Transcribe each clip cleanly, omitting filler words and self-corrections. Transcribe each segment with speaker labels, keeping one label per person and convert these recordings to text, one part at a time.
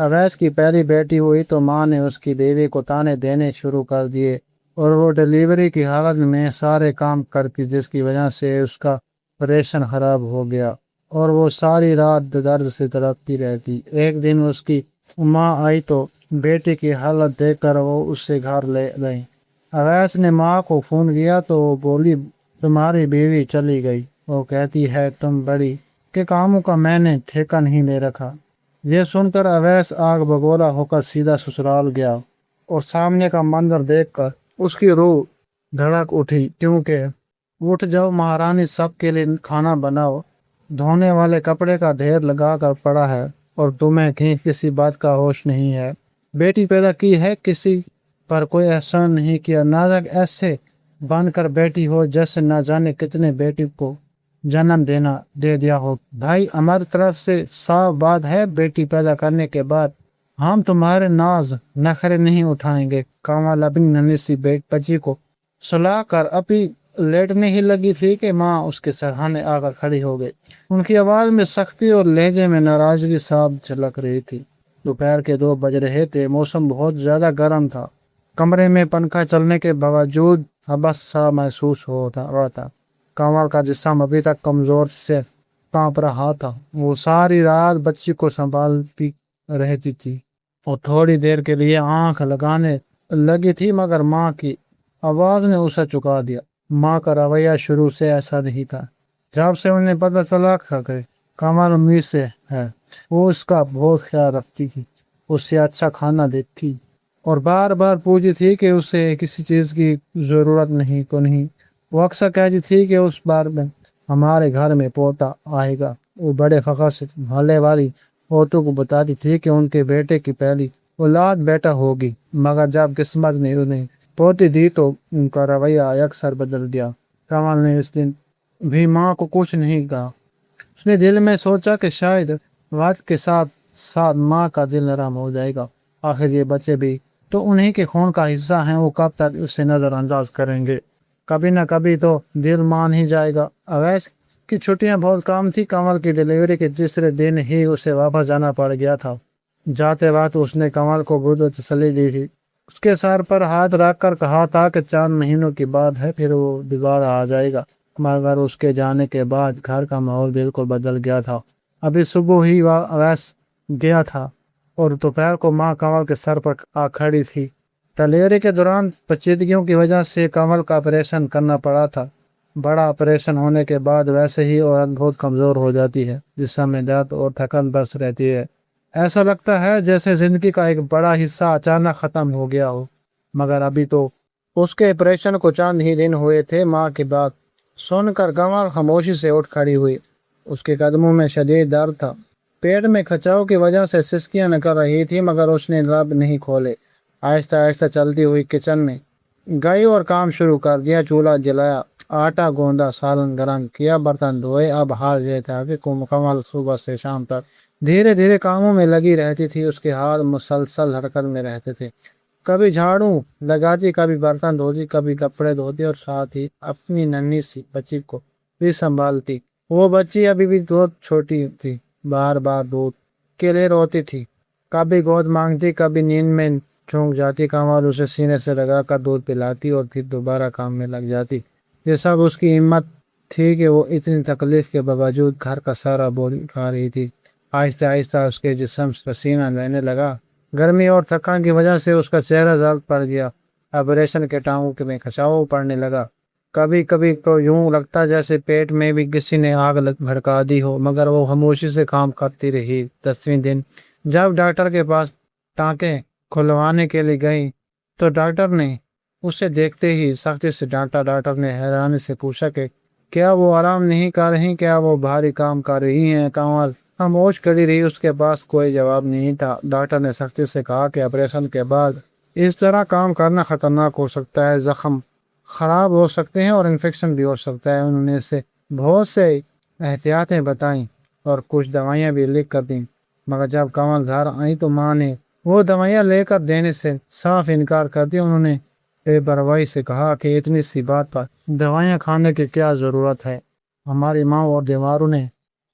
Speaker 1: اویس کی پہلی بیٹی ہوئی تو ماں نے اس کی بیوی کو تانے دینے شروع کر دیے اور وہ ڈلیوری کی حالت میں سارے کام کرتی، جس کی وجہ سے اس کا آپریشن خراب ہو گیا اور وہ ساری رات درد سے تڑپتی رہتی۔ ایک دن اس کی ماں آئی تو بیٹی کی حالت دیکھ کر وہ اس سے گھر لے گئی۔ اویس نے ماں کو فون کیا تو وہ بولی تمہاری بیوی چلی گئی، وہ کہتی ہے تم بڑی کہ کاموں کا میں نے ٹھیکہ نہیں لے رکھا۔ یہ سن کر اویس آگ بگولا ہو کر سیدھا سسرال گیا اور سامنے کا منظر دیکھ کر اس کی روح دھڑک اٹھی، کیونکہ اٹھ جاؤ مہارانی، سب کے لیے کھانا بناؤ، دھونے والے کپڑے کا ڈھیر لگا کر پڑا ہے اور تمہیں کسی بات کا ہوش نہیں ہے۔ بیٹی پیدا کی ہے، کسی پر کوئی احسان نہیں کیا، نازک ایسے بن کر بیٹی ہو جیسے نہ جانے کتنے بیٹی کو جنم دے دیا ہو۔ بھائی ہماری طرف سے صاف بات ہے، بیٹی پیدا کرنے کے بعد ہم تمہارے ناز نخرے نہیں اٹھائیں گے۔ کمال اپنی ننھی سی بچی کو سلا کر ابھی لیٹنے ہی لگی تھی کہ ماں اس کے سرہانے آ کر کھڑی ہو گئی۔ ان کی آواز میں سختی اور لہجے میں ناراضگی صاف جھلک رہی تھی۔ دوپہر کے 2 بج رہے تھے، موسم بہت زیادہ گرم تھا، کمرے میں پنکھا چلنے کے باوجود حبس سا محسوس ہو رہا تھا۔ کمال کا جسم ابھی تک کمزور سے کانپ رہا تھا، وہ ساری رات بچی کو سنبھالتی رہتی تھی اور تھوڑی دیر کے لیے آنکھ لگانے لگی تھی، مگر ماں کی آواز نے اسے چکا دیا۔ ماں کا رویہ شروع سے ایسا نہیں تھا۔ جب سے انہیں پتہ چلا کہ کمال امید سے ہے، وہ اس کا بہت خیال رکھتی تھی، اسے اچھا کھانا دیتی اور بار بار پوچھتی تھی کہ اسے کسی چیز کی ضرورت نہیں۔ وہ اکثر کہتی تھی کہ اس بار میں ہمارے گھر میں پوتا آئے گا۔ وہ بڑے فخر سے محلے والی عورتوں کو بتاتی تھی کہ ان کے بیٹے کی پہلی اولاد بیٹا ہوگی، مگر جب قسمت نے انہیں پوتی دی تو ان کا رویہ اکثر بدل گیا۔ کمال نے اس دن بھی ماں کو کچھ نہیں کہا۔ اس نے دل میں سوچا کہ شاید وقت کے ساتھ ساتھ ماں کا دل نرم ہو جائے گا، آخر یہ بچے بھی تو انہی کے خون کا حصہ ہیں، وہ کب تک اسے نظر انداز کریں گے؟ کبھی نہ کبھی تو دل مان ہی جائے گا۔ اویس کی چھٹیاں بہت کم تھی، کمال کی ڈلیوری کے تیسرے دن ہی اسے واپس جانا پڑ گیا تھا۔ جاتے وقت اس نے کمال کو گرد و تسلی دی تھی، اس کے سر پر ہاتھ رکھ کر کہا تھا کہ 4 مہینوں کی بات ہے، پھر وہ دوبارہ آ جائے گا۔ مگر اس کے جانے کے بعد گھر کا ماحول بالکل بدل گیا تھا۔ ابھی صبح ہی اویس گیا تھا اور دوپہر کو ماں کمال کے سر پر آ کھڑی تھی۔ ڈلیوری کے دوران پیچیدگیوں کی وجہ سے کمال کا آپریشن کرنا پڑا تھا۔ بڑا آپریشن ہونے کے بعد ویسے ہی عورت بہت کمزور ہو جاتی ہے، جسم میں درد اور تھکن بس رہتی ہے، ایسا لگتا ہے جیسے زندگی کا ایک بڑا حصہ اچانک ختم ہو گیا ہو۔ مگر ابھی تو اس کے آپریشن کو چند ہی دن ہوئے تھے۔ ماں کی بات سن کر کمال خاموشی سے اٹھ کھڑی ہوئی، اس کے قدموں میں شدید درد تھا، پیٹ میں کھچاؤ کی وجہ سے سسکیاں نکل رہی تھی، مگر اس نے لب نہیں کھولے۔ آہستہ آہستہ چلتی ہوئی کچن میں گئی اور کام شروع کر دیا۔ چولہا جلایا، آٹا گوندا، سالن گرم کیا، برتن دھوئے۔ اب حال یہ تھا کہ کمال صبح سے شام تک دھیرے دھیرے کاموں میں لگی رہتی تھی، اس کے ہاتھ مسلسل حرکت میں رہتے تھے، کبھی جھاڑو لگاتی، کبھی برتن دھوتی، کبھی کپڑے دھوتی اور ساتھ ہی اپنی ننھی سی بچی کو بھی سنبھالتی۔ وہ بچی ابھی بھی بہت چھوٹی تھی، بار بار دودھ کے لیے روتی تھی، کبھی گود مانگتی، کبھی نیند میں چونک جاتی۔ کمال اسے سینے سے لگا کر دودھ پلاتی اور پھر دوبارہ کام میں لگ جاتی۔ یہ سب اس کی ہمت تھی کہ وہ اتنی تکلیف کے باوجود گھر کا سارا بوجھ اٹھا رہی تھی۔ آہستہ آہستہ اس کے جسم سے پسینہ بہنے لگا، گرمی اور تھکان کی وجہ سے اس کا چہرہ زرد پڑ گیا۔ آپریشن کے ٹانگوں میں کھچاؤ پڑنے لگا، کبھی کبھی تو یوں لگتا جیسے پیٹ میں بھی کسی نے آگ بھڑکا دی ہو، مگر وہ خاموشی سے کام کرتی رہی۔ 10ویں دن جب ڈاکٹر کے پاس ٹانکے کھلوانے کے لیے گئی تو ڈاکٹر نے اسے دیکھتے ہی سختی سے ڈانٹا۔ ڈاکٹر نے حیرانی سے پوچھا کہ کیا وہ آرام نہیں کر رہی، کیا وہ بھاری کام کر رہی ہیں؟ کمال خاموش کھڑی رہی، اس کے پاس کوئی جواب نہیں تھا۔ ڈاکٹر نے سختی سے کہا کہ آپریشن کے بعد اس طرح کام کرنا خطرناک ہو سکتا ہے، زخم خراب ہو سکتے ہیں اور انفیکشن بھی ہو سکتا ہے۔ انہوں نے اسے بہت سے احتیاطیں بتائیں اور کچھ دوائیاں بھی لکھ کر دیں، مگر جب کمال گھر آئی تو ماں نے وہ دوائیاں لے کر دینے سے صاف انکار کر دیا۔ انہوں نے بے پرواہی سے کہا کہ اتنی سی بات پر دوائیاں کھانے کی کیا ضرورت ہے؟ ہماری ماں اور دیواروں نے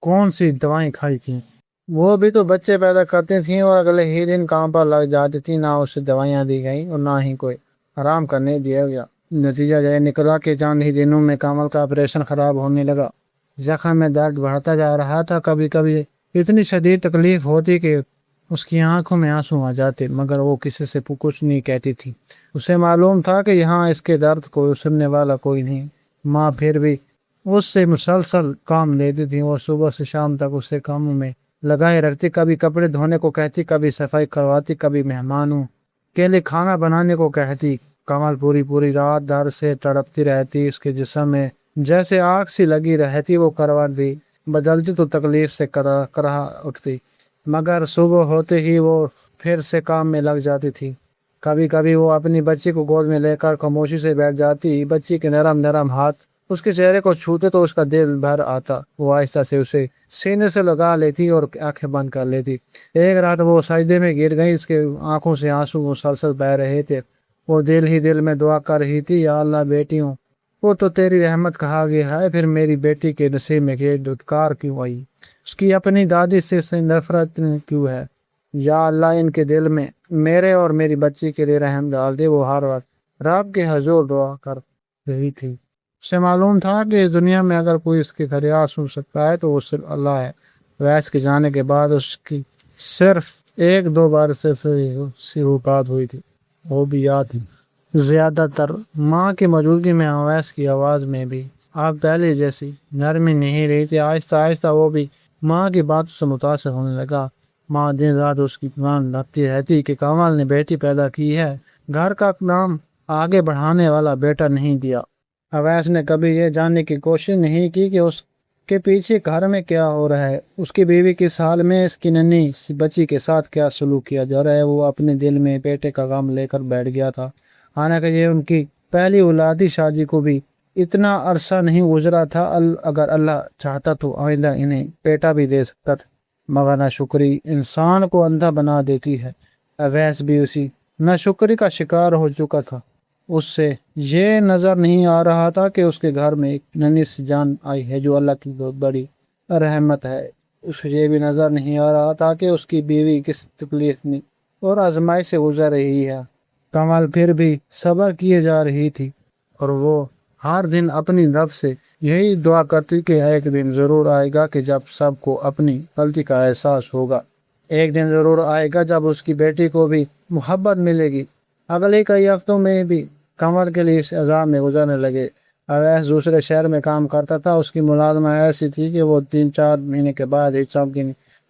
Speaker 1: کون سی دوائیں کھائی تھیں؟ وہ بھی تو بچے پیدا کرتی تھیں اور اگلے ہی دن کام پر لگ جاتی تھی، نہ اسے دوائیاں دی گئیں اور نہ ہی کوئی آرام کرنے دیا گیا۔ نتیجہ یہ نکلا کہ چند ہی دنوں میں کمل کا آپریشن خراب ہونے لگا۔ زخم میں درد بڑھتا جا رہا تھا، کبھی کبھی اتنی شدید تکلیف ہوتی کہ اس کی آنکھوں میں آنسو آ جاتے، مگر وہ کسی سے کچھ نہیں کہتی تھی۔ اسے معلوم تھا کہ یہاں اس کے درد کو سننے والا کوئی نہیں۔ ماں پھر بھی اس سے مسلسل کام لیتی تھی، وہ صبح سے شام تک اسے کاموں میں لگائے رکھتی، کبھی کپڑے دھونے کو کہتی، کبھی صفائی کرواتی، کبھی مہمانوں کے لیے کھانا بنانے کو کہتی۔ کمل پوری رات درد سے تڑپتی رہتی، اس کے جسم میں جیسے آگ سی لگی رہتی، وہ کروٹ بھی بدلتی تو تکلیف سے کرا اٹھتی، مگر صبح ہوتے ہی وہ پھر سے کام میں لگ جاتی تھی۔ کبھی کبھی وہ اپنی بچی کو گود میں لے کر خاموشی سے بیٹھ جاتی، بچی کے نرم نرم ہاتھ اس کے چہرے کو چھوتے تو اس کا دل بھر آتا، وہ آہستہ سے اسے سینے سے لگا لیتی اور آنکھیں بند کر لیتی۔ ایک رات وہ سجدے میں گر گئی، اس کے آنکھوں سے آنسو مسلسل بہہ رہے تھے، وہ دل ہی دل میں دعا کر رہی تھی، یا اللہ بیٹیوں وہ تو تیری رحمت کہا گیا ہے، پھر میری بیٹی کے نصیب میں یہ دھتکار کیوں آئی، اس کی اپنی دادی سے نفرت کیوں ہے، یا اللہ ان کے دل میں میرے اور میری بچی کے لیے رحم ڈال دے۔ وہ ہر وقت رب کے حضور دعا کر رہی تھی۔ اسے معلوم تھا کہ اس دنیا میں اگر کوئی اس کی فریاد سن سکتا ہے تو وہ صرف اللہ ہے۔ ویس کے جانے کے بعد اس کی صرف ایک دو بار سے بات ہوئی تھی، وہ بھی یاد ہے۔ زیادہ تر ماں کی موجودگی میں اویس کی آواز میں بھی اب پہلے جیسی نرمی نہیں رہی تھی، آہستہ آہستہ وہ بھی ماں کی بات سے متاثر ہونے لگا۔ ماں دن رات اس کی مان لگتی رہتی کہ کمل نے بیٹی پیدا کی ہے، گھر کا نام آگے بڑھانے والا بیٹا نہیں دیا۔ اویس نے کبھی یہ جاننے کی کوشش نہیں کی کہ اس کے پیچھے گھر میں کیا ہو رہا ہے، اس کی بیوی کس حال میں، اس کی ننھی سی بچی کے ساتھ کیا سلوک کیا جا رہا ہے۔ وہ اپنے دل میں بیٹے کا غم لے کر بیٹھ گیا تھا، حالانکہ یہ ان کی پہلی اولادی شادی کو بھی اتنا عرصہ نہیں گزرا تھا۔ اگر اللہ چاہتا تو آئندہ انہیں بیٹا بھی دے سکتا تھا، مگر ناشکری انسان کو اندھا بنا دیتی ہے۔ اویس بھی اسی ناشکری کا شکار ہو چکا تھا۔ اس سے یہ نظر نہیں آ رہا تھا کہ اس کے گھر میں ایک ننھی سی جان آئی ہے جو اللہ کی بہت بڑی رحمت ہے۔ اسے یہ بھی نظر نہیں آ رہا تھا کہ اس کی بیوی کس تکلیف میں اور آزمائش سے گزر رہی ہے۔ کمل پھر بھی صبر کیے جا رہی تھی، اور وہ ہر دن اپنی رب سے یہی دعا کرتی کہ ایک دن ضرور آئے گا کہ جب سب کو اپنی غلطی کا احساس ہوگا، ایک دن ضرور آئے گا جب اس کی بیٹی کو بھی محبت ملے گی۔ اگلے کئی ہفتوں میں بھی کمل کے لیے اس عذاب میں گزرنے لگے۔ اویس دوسرے شہر میں کام کرتا تھا، اس کی ملازمت ایسی تھی کہ وہ 3-4 مہینے کے بعد ایک سال کی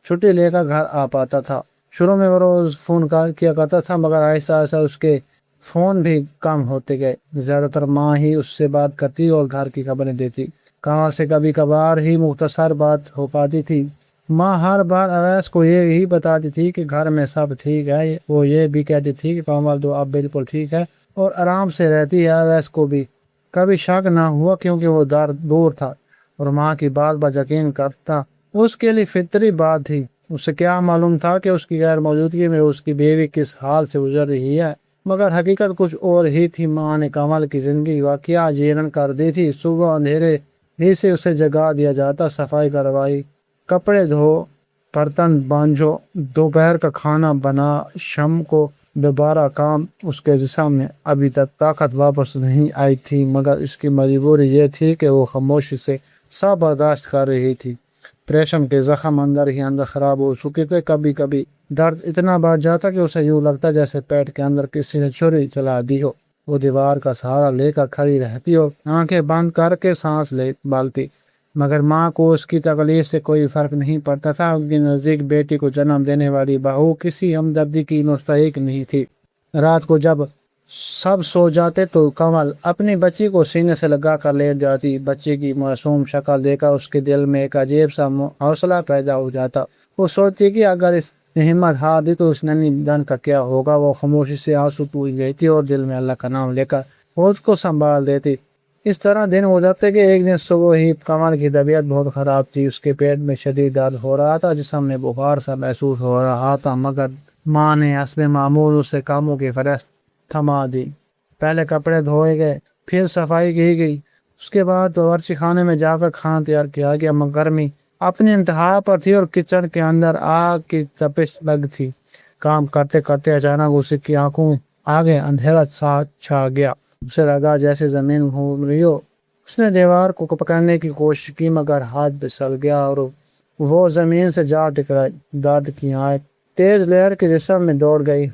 Speaker 1: چھٹی لے کر گھر آ پاتا تھا۔ شروع میں وہ روز فون کال کیا کرتا تھا، مگر آہستہ آہستہ اس کے فون بھی کم ہوتے گئے۔ زیادہ تر ماں ہی اس سے بات کرتی اور گھر کی خبریں دیتی، کمل سے کبھی کبھار ہی مختصر بات ہو پاتی تھی۔ ماں ہر بار اویس کو یہی بتاتی تھی کہ گھر میں سب ٹھیک ہے، وہ یہ بھی کہتی تھی کہ کمل تو اب بالکل ٹھیک ہے اور آرام سے رہتی ہے۔ اویس کو بھی کبھی شک نہ ہوا، کیونکہ وہ دور تھا اور ماں کی بات پر یقین کرتا اس کے لیے فطری بات تھی۔ اسے کیا معلوم تھا کہ اس کی غیر موجودگی میں اس کی بیوی کس حال سے گزر رہی ہے، مگر حقیقت کچھ اور ہی تھی۔ ماں نے کمل کی زندگی واقعہ جیرن کر دی تھی۔ صبح اندھیرے ہی سے اسے جگا دیا جاتا، صفائی کروائی، کپڑے دھو، برتن بانجھو، دوپہر کا کھانا بنا، شام کو دوبارہ کام۔ اس کے جسم میں ابھی تک طاقت واپس نہیں آئی تھی، مگر اس کی مجبوری یہ تھی کہ وہ خاموشی سے سب برداشت کر رہی تھی۔ پریشم کے زخم اندر ہی اندر خراب ہو چکے تھے، کبھی کبھی درد اتنا بڑھ جاتا کہ اسے یوں لگتا جیسے پیٹ کے اندر کسی نے چھری چلا دی ہو۔ وہ دیوار کا سہارا لے کر کھڑی رہتی اور آنکھیں بند کر کے سانس لے بالتی، مگر ماں کو اس کی تکلیف سے کوئی فرق نہیں پڑتا تھا۔ ان کی نزدیک بیٹی کو جنم دینے والی بہو کسی ہمدردی کی مستحق نہیں تھی۔ رات کو جب سب سو جاتے تو کمل اپنی بچی کو سینے سے لگا کر لیٹ جاتی۔ بچی کی معصوم شکل دیکھ کر اس کے دل میں ایک عجیب سا حوصلہ پیدا ہو جاتا۔ وہ سوچتی کہ اگر اس نے ہمت ہار دی تو اس ننھی جان کا کیا ہوگا۔ وہ خاموشی سے آنسو پوچھ لیتی اور دل میں اللہ کا نام لے کر خود کو سنبھال دیتی۔ اس طرح دن گزرتے کہ ایک دن صبح ہی کمل کی طبیعت بہت خراب تھی۔ اس کے پیٹ میں شدید درد ہو رہا تھا، جسم میں بخار سا محسوس ہو رہا تھا، مگر ماں نے حسب معمول اسے کاموں کی فہرست تھما دی۔ پہلے کپڑے دھوئے گئے، پھر صفائی کی گئی، اس کے بعد باورچی خانے میں جا کر کھانا تیار کیا گیا۔ گرمی اپنی انتہا پر تھی اور کچن کے اندر آگ کی تپش لگ تھی۔ کام کرتے کرتے اچانک اس کی آنکھوں آگے اندھیرا سا چھا گیا۔ اسے لگا جیسے زمین گھوم رہی ہو۔ اس نے دیوار کو پکڑنے کی کوشش کی مگر ہاتھ پھسل گیا اور وہ زمین سے جا ٹکرائی۔ درد کی آگ تیز لہر کے جسم میں دوڑ گئی۔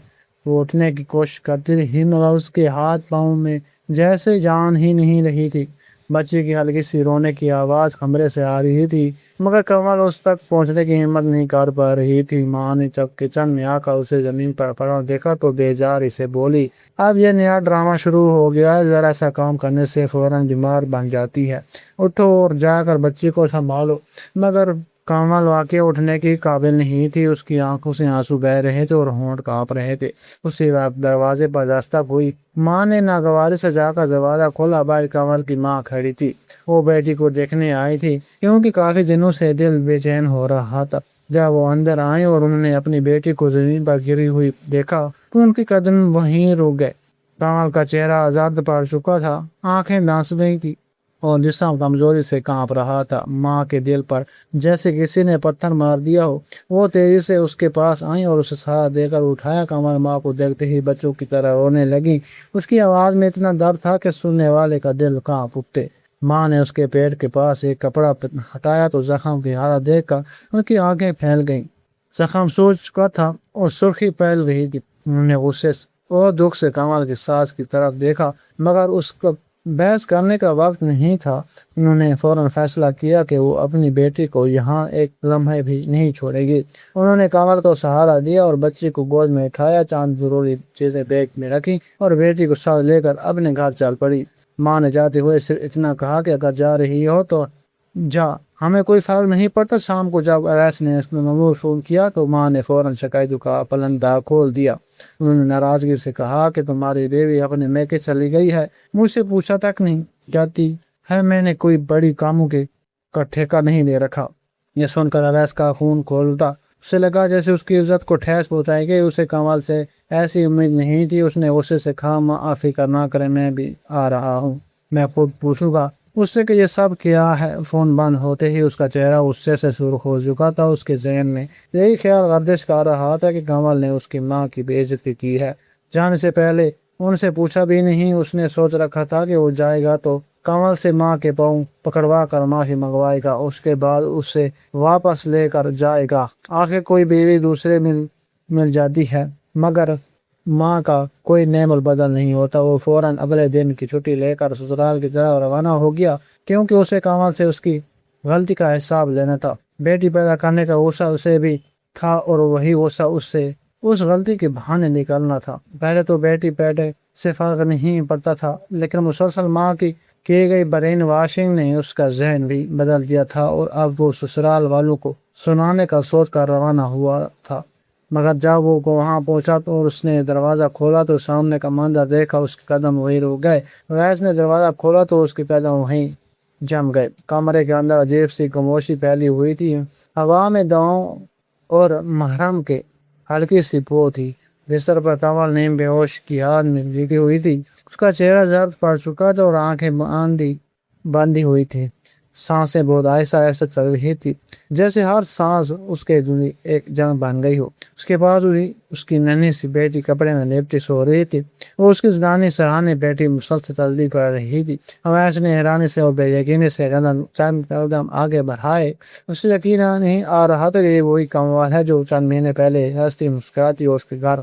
Speaker 1: وہ اٹھنے کی کوشش کرتی رہی مگر اس کے ہاتھ پاؤں میں جیسے جان ہی نہیں رہی تھی۔ بچے کی ہلکی سی رونے کی آواز کمرے سے آ رہی تھی مگر کمل اس تک پہنچنے کی ہمت نہیں کر پا رہی تھی۔ ماں نے جب کچن میں آ کر اسے زمین پر پڑا دیکھا تو بیزاری سے بولی، اب یہ نیا ڈرامہ شروع ہو گیا ہے، ذرا سا کام کرنے سے فوراً بیمار بن جاتی ہے، اٹھو اور جا کر بچی کو سنبھالو۔ مگر کمل واقعی اٹھنے کی قابل نہیں تھی۔ اس کی آنکھوں سے آنسو بہہ رہے تھے اور ہونٹ کانپ رہے تھے۔ اسی وقت دروازے پر دستک ہوئی۔ ماں نے ناگواری سے جا کر دروازہ کھولا۔ باہر کمل کی ماں کھڑی تھی۔ وہ بیٹی کو دیکھنے آئی تھی کیونکہ کافی دنوں سے دل بے چین ہو رہا تھا۔ جب وہ اندر آئیں اور انہوں نے اپنی بیٹی کو زمین پر گری ہوئی دیکھا تو ان کے قدم وہیں رک گئے۔ کمل کا چہرہ زرد پڑ چکا تھا، آنکھیں دھنس گئی تھی اور جسم کمزوری سے کانپ رہا تھا۔ ماں کے دل پر جیسے کسی نے پتھر مار دیا ہو۔ وہ تیزی سے اس کے پاس آئیں اور اسے سہارا دے کر اٹھایا۔ کمل ماں کو دیکھتے ہی بچوں کی طرح رونے لگی۔ اس کی آواز میں اتنا درد تھا کہ سننے والے کا دل کانپ اٹھتے۔ ماں نے اس کے پیٹ کے پاس ایک کپڑا ہٹایا تو زخم کی حالت دیکھ کر ان کی آنکھیں پھیل گئیں۔ زخم سوج چکا تھا اور سرخی پھیل رہی تھی۔ انہوں نے غصے اور دکھ سے کمل کی ساس کی طرف دیکھا مگر اس کا بحث کرنے کا وقت نہیں تھا۔ انہوں نے فوراً فیصلہ کیا کہ وہ اپنی بیٹی کو یہاں ایک لمحے بھی نہیں چھوڑے گی۔ انہوں نے کمل کو سہارا دیا اور بچی کو گود میں اٹھایا، چند ضروری چیزیں بیگ میں رکھی اور بیٹی کو ساتھ لے کر اپنے گھر چل پڑی۔ ماں نے جاتے ہوئے صرف اتنا کہا کہ اگر جا رہی ہو تو جا، ہمیں کوئی فرق نہیں پڑتا۔ شام کو جب اویس نے اس میں ممنوع فون کیا تو ماں نے فوراً شکایت کا پلندہ کھول دیا۔ انہوں نے ناراضگی سے کہا کہ تمہاری بیوی اپنے میکے چلی گئی ہے، مجھ سے پوچھا تک نہیں جاتی ہے، میں نے کوئی بڑی کاموں کا ٹھیکہ نہیں لے رکھا۔ یہ سن کر اویس کا خون کھول اٹھا۔ اسے لگا جیسے اس کی عزت کو ٹھیس پہنچائی گئی۔ اسے کمل سے ایسی امید نہیں تھی۔ اس نے غصے سے کہا، ماں آپ فکر نہ کریں، میں بھی آ رہا ہوں، میں خود پوچھوں گا اس سے کہ یہ سب کیا ہے۔ فون بند ہوتے ہی اس کا چہرہ غصے سے سرخ ہو چکا تھا۔ اس کے ذہن میں یہی خیال گردش کر رہا تھا کہ کمل نے اس کی ماں کی بے عزتی کی ہے۔ جانے سے پہلے ان سے پوچھا بھی نہیں۔ اس نے سوچ رکھا تھا کہ وہ جائے گا تو کمل سے ماں کے پاؤں پکڑوا کر معافی منگوائے گا، اس کے بعد اسے واپس لے کر جائے گا۔ آخر کوئی بیوی دوسرے مل جاتی ہے مگر ماں کا کوئی نعم البدل نہیں ہوتا۔ وہ فوراً اگلے دن کی چھٹی لے کر سسرال کی طرف روانہ ہو گیا کیونکہ اسے کمل سے اس کی غلطی کا حساب لینا تھا۔ بیٹی پیدا کرنے کا غصہ اسے بھی تھا اور وہی غصہ اس سے اس غلطی کے بہانے نکلنا تھا۔ پہلے تو بیٹی پیدا سے فرق نہیں پڑتا تھا لیکن مسلسل ماں کی گئی برین واشنگ نے اس کا ذہن بھی بدل دیا تھا اور اب وہ سسرال والوں کو سنانے کا سوچ کر روانہ ہوا تھا۔ مگر جب وہ وہاں پہنچا تو اس نے دروازہ کھولا تو سامنے کا منظر دیکھا اس کے قدم وہیں رک گئے۔ اویس نے دروازہ کھولا تو اس کے قدم وہیں جم گئے۔ کمرے کے اندر عجیب سی خاموشی پھیلی ہوئی تھی۔ ہوا میں دواؤں اور مرہم کے ہلکی سی بو تھی۔ بستر پر کمل نیم بے ہوش کی حالت میں لیٹی ہوئی تھی۔ اس کا چہرہ زرد پڑ چکا تھا اور آنکھیں بندی ہوئی تھی۔ سانسیں بہت آہستہ آہستہ چل رہی تھی جیسے ہر سانس اس کے لیے ایک جنگ بن گئی ہو۔ اس کے بعد اس کی ننھی سی بیٹی کپڑے میں لپٹی سو رہی تھی۔ وہ اس کی دائیں سراہنے بیٹی مسلسل تسبیح پڑھ رہی تھی۔ اویس نے حیرانی سے اور بے یقینی سے چند قدم آگے بڑھائے۔ اسے یقین نہیں آ رہا تھا کہ یہ وہی کمل ہے جو چند مہینے پہلے ہنستی مسکراتی اس کے گھر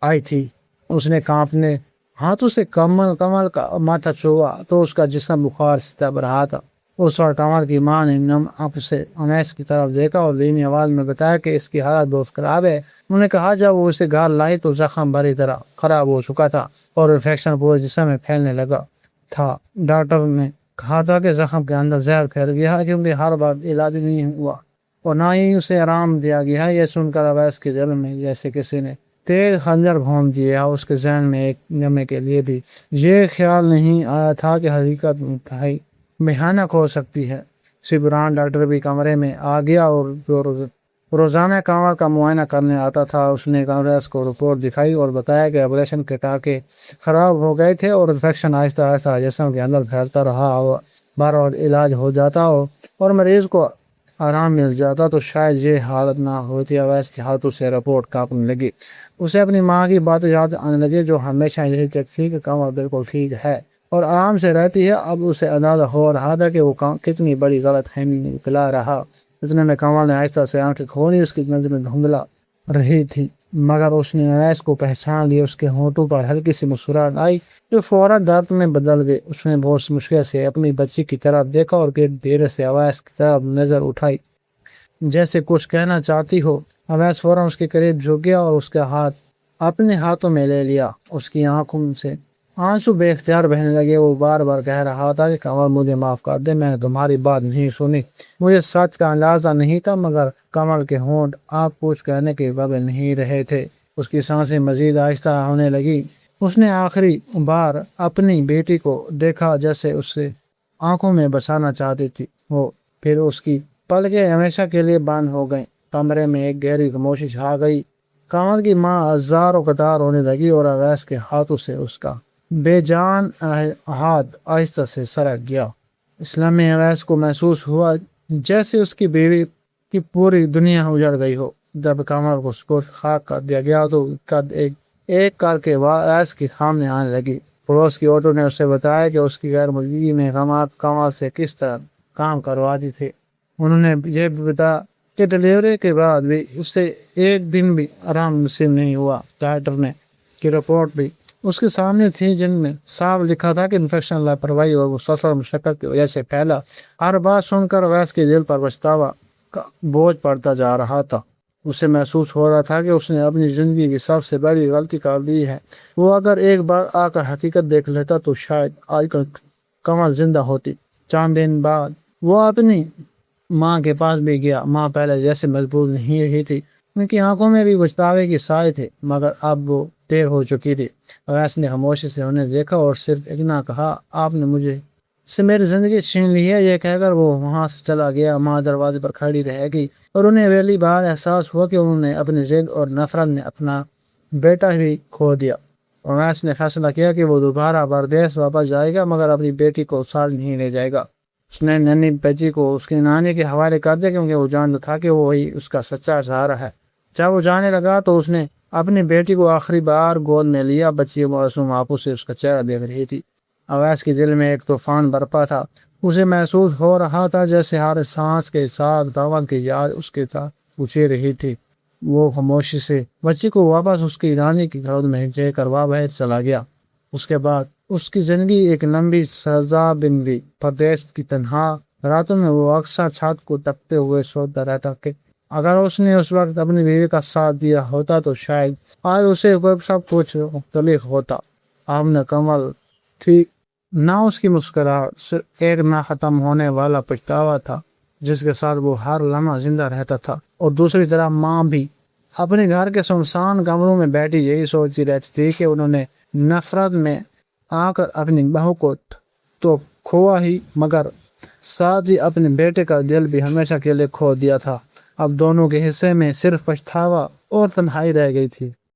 Speaker 1: آئی تھی۔ اس نے کانپنے ہاتھوں سے کمل کا ماتھا چھوا تو اس کا جسم بخار سے تپ رہا تھا۔ اس وقت کمل کی ماں نے نم آنکھوں سے اویس کی طرف دیکھا اور دھیمی آواز میں بتایا کہ اس کی حالت بہت خراب ہے۔ انہوں نے کہا جب وہ اسے گھر لائی تو زخم بری طرح خراب ہو چکا تھا اور انفیکشن پورے جسم میں پھیلنے لگا تھا۔ ڈاکٹر نے کہا تھا کہ زخم کے اندر زہر پھیل گیا ہے کیونکہ ہر بار علاج نہیں ہوا اور نہ ہی اسے آرام دیا گیا ہے۔ یہ سن کر اویس کے دل میں جیسے کسی نے تیز خنجر گھونم دیا۔ اس کے ذہن میں ایک لمحے کے لیے بھی یہ خیال نہیں آیا تھا کہ حقیقت انتہائی بھیانک ہو سکتی ہے۔ سبران ڈاکٹر بھی کمرے میں آ گیا اور روزانہ کمل کا معائنہ کرنے آتا تھا۔ اس نے اویس کو رپورٹ دکھائی اور بتایا کہ آپریشن کے ٹانکے خراب ہو گئے تھے اور انفیکشن آہستہ آہستہ جسم کے اندر پھیلتا رہا اور بار بار علاج ہو جاتا اور مریض کو آرام مل جاتا تو شاید یہ حالت نہ ہوتی۔ اویس کے ہاتھوں سے رپورٹ کانپنے لگی۔ اسے اپنی ماں کی باتیں یاد آنے لگی جو ہمیشہ یہی کہتی تھی کہ کمل بالکل ٹھیک ہے اور آرام سے رہتی ہے۔ اب اسے اندازہ ہو رہا تھا کہ وہ کتنی بڑی غلط فہمی نکلا رہا۔ اتنے میں کمل نے آہستہ سے آنکھیں کھولی۔ اس کی نظریں دھندلا رہی تھی مگر اس نے اویس کو پہچان لیا۔ اس کے ہونٹوں پر ہلکی سی مسکراہٹ آئی جو فوراً درد میں بدل گئی۔ اس نے بہت مشکل سے اپنی بچی کی طرف دیکھا اور پھر دھیرے سے اویس کی طرف نظر اٹھائی جیسے کچھ کہنا چاہتی ہو۔ اویس فوراً اس کے قریب جھک گیا اور اس کا ہاتھ اپنے ہاتھوں میں لے لیا۔ اس کی آنکھوں سے آنسو بے اختیار بہنے لگے۔ وہ بار بار کہہ رہا تھا کہ کمل مجھے معاف کر دے، میں نے تمہاری بات نہیں سنی، مجھے سچ کا اندازہ نہیں تھا۔ مگر کمل کے ہونٹ آپ کچھ کہنے کے قابل نہیں رہے تھے۔ اس کی سانسیں مزید آہستہ ہونے لگی۔ اس نے آخری بار اپنی بیٹی کو دیکھا جیسے اسے آنکھوں میں بسانا چاہتی تھی وہ، پھر اس کی پلکیں ہمیشہ کے لیے بند ہو گئیں۔ کمرے میں ایک گہری خاموشی چھا گئی۔ کمل کی ماں ہزاروں قطار ہونے لگی اور اویس کے ہاتھوں سے اس کا بے جان ہاتھ آہستہ سے سرک گیا۔ اس لمحے اویس کو محسوس ہوا جیسے اس کی بیوی کی پوری دنیا اجڑ گئی ہو۔ جب کمل کو سپرد خاک کر دیا گیا تو قد ایک کر کے وہ اویس کے سامنے آنے لگی۔ پڑوس کی عورتوں نے اسے بتایا کہ اس کی غیر موجودگی میں کمل سے کس طرح کام کرواتی تھی۔ انہوں نے یہ بھی بتایا کہ ڈلیوری کے بعد بھی اسے ایک دن بھی آرام نصیب نہیں ہوا۔ ڈاکٹر نے کی رپورٹ بھی اس کے سامنے تھی جن میں صاف لکھا تھا کہ انفیکشن لاپرواہی اور مسلسل مشقت کی وجہ سے پھیلا۔ ہر بات سن کر اویس کے دل پر پچھتاوا کا بوجھ پڑتا جا رہا تھا۔ اسے محسوس ہو رہا تھا کہ اس نے اپنی زندگی کی سب سے بڑی غلطی کر دی ہے۔ وہ اگر ایک بار آ کر حقیقت دیکھ لیتا تو شاید آج کل کمل زندہ ہوتی۔ چند دن بعد وہ اپنی ماں کے پاس بھی گیا۔ ماں پہلے جیسے مضبوط نہیں رہی تھی، ان کی آنکھوں میں بھی پچھتاوے کی سائے تھے مگر اب وہ دیر ہو چکی تھی۔ اویس نے خاموشی سے انہیں دیکھا اور صرف اتنا کہا، آپ نے مجھے سے میری زندگی چھین لی ہے۔ یہ کہہ کر وہ وہاں سے چلا گیا۔ ماں دروازے پر کھڑی رہ گئی اور انہیں پہلی بار احساس ہوا کہ انہوں نے اپنی ضد اور نفرت میں اپنا بیٹا بھی کھو دیا۔ اویس نے فیصلہ کیا کہ وہ دوبارہ پردیس واپس جائے گا مگر اپنی بیٹی کو ساتھ نہیں لے جائے گا۔ اس نے ننھی بچی کو اس کی نانی کے حوالے کر دیا کیونکہ وہ جانتا تھا کہ وہی اس کا سچا سہارا ہے۔ جب وہ جانے لگا تو اس نے اپنی بیٹی کو آخری بار گود میں لیا۔ بچی معصوم آنکھوں سے اس کا چہرہ دیکھ رہی تھی۔ اویس کے دل میں ایک طوفان برپا تھا۔ اسے محسوس ہو رہا تھا جیسے ہر سانس کے ساتھ دعوت کی یاد اس کے ساتھ پوچھ رہی تھی۔ وہ خاموشی سے بچی کو واپس اس کی نانی کی گود میں لے کر باہر چلا گیا۔ اس کے بعد اس کی زندگی ایک لمبی سزا بن گئی۔ پردیس کی تنہا راتوں میں وہ اکثر چھت کو تپتے ہوئے سوچتا رہتا کہ اگر اس نے اس وقت اپنی بیوی کا ساتھ دیا ہوتا تو شاید آج اسے سب کچھ مختلف ہوتا۔ اب نہ کمل تھی نہ اس کی مسکراہٹ، صرف ایک نہ ختم ہونے والا پچھتاوا تھا جس کے ساتھ وہ ہر لمحہ زندہ رہتا تھا۔ اور دوسری طرف ماں بھی اپنے گھر کے سنسان کمروں میں بیٹھی یہی سوچتی رہتی تھی کہ انہوں نے نفرت میں آ کر اپنی بہو کو تو کھوا ہی مگر ساتھ ہی اپنے بیٹے کا دل بھی ہمیشہ کے لیے کھو دیا تھا۔ اب دونوں کے حصے میں صرف پچھتاوا اور تنہائی رہ گئی تھی۔